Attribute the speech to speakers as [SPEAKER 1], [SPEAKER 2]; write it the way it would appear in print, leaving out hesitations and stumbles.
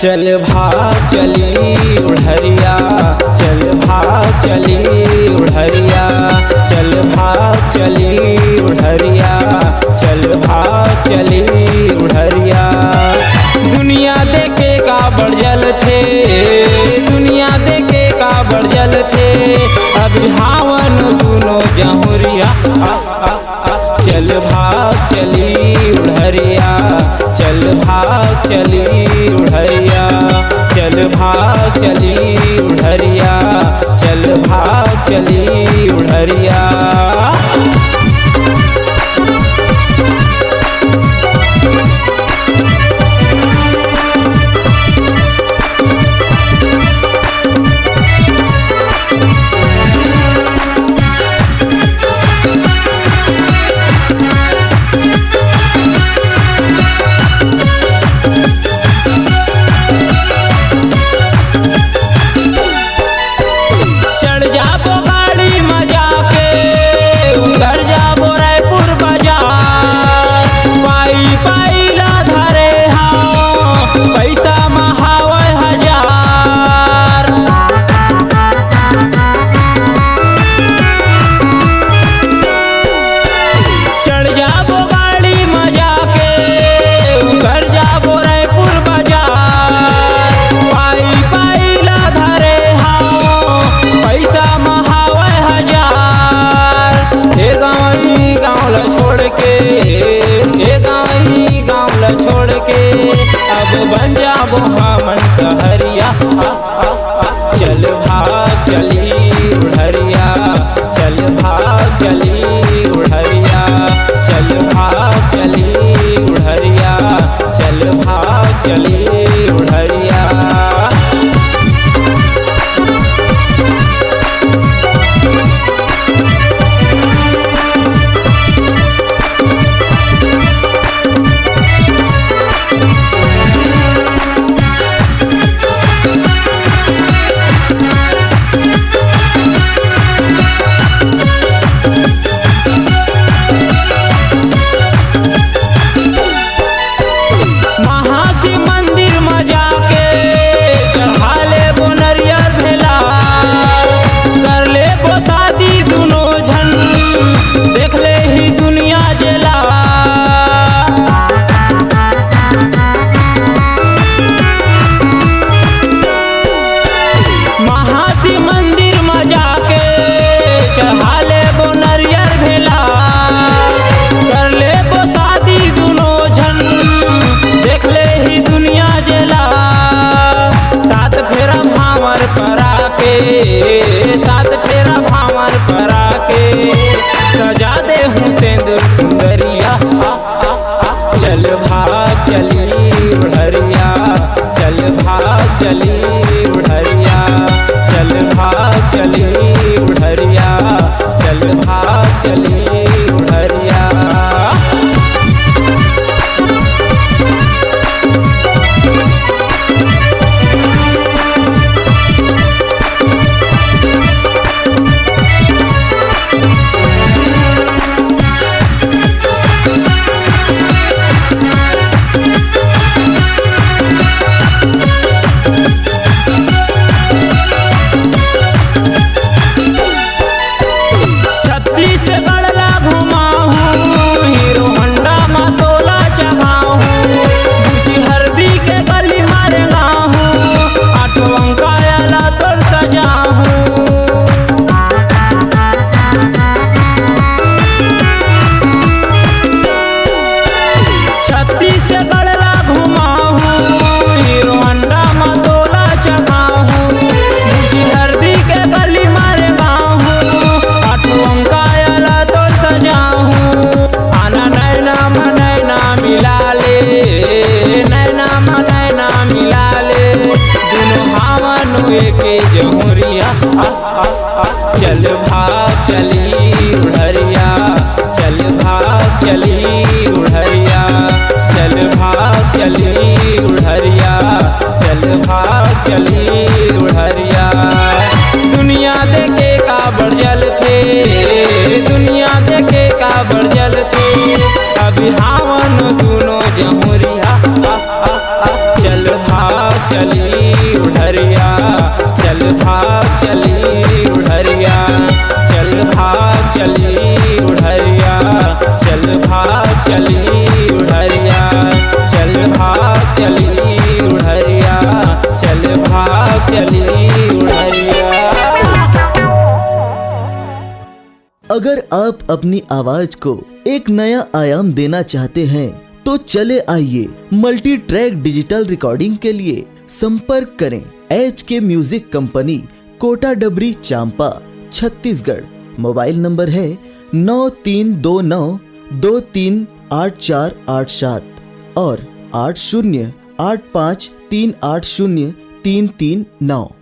[SPEAKER 1] चल भाग चली उड़हरिया, चल भाग चली उड़हरिया, चल भाग चली उड़हरिया, चल भाग चली उड़हरिया। दुनिया देखे का बड़जल थे, दुनिया देखे का बड़जल थे, अभी हावन दोनों जहुरिया। चल भाग चली उड़हरिया, चल भाग चली उड़हरिया, चल भाग चली उड़हरिया, चल भाग चली उड़हरिया। छोड़ के अब बन जाबो हमन सहरिया। चल भाग चली उड़हरिया, चल भाग चली उड़हरिया, चल भाग चली उड़हरिया, चल भाग चली उड़हरिया। सात फेरा भावर परा के सजा दे हूँ सिंदूर सुंदरिया। चल भाग चली उड़हरिया, चल भाग चली उड़हरिया, चल भाग चली उड़हरिया, चल भाग चली उड़हरिया। छत्तीसगढ़ ला चली उड़हरिया, चल भाग चली उड़हरिया, चल भाग चली उड़हरिया, चल भाग चली उड़हरिया।
[SPEAKER 2] अगर आप अपनी आवाज को एक नया आयाम देना चाहते हैं तो चले आइए मल्टी ट्रैक डिजिटल रिकॉर्डिंग के लिए संपर्क करें HK म्यूजिक कंपनी, कोटा डबरी, चांपा, छत्तीसगढ़। मोबाइल नंबर है 9329238487 और 8085380339।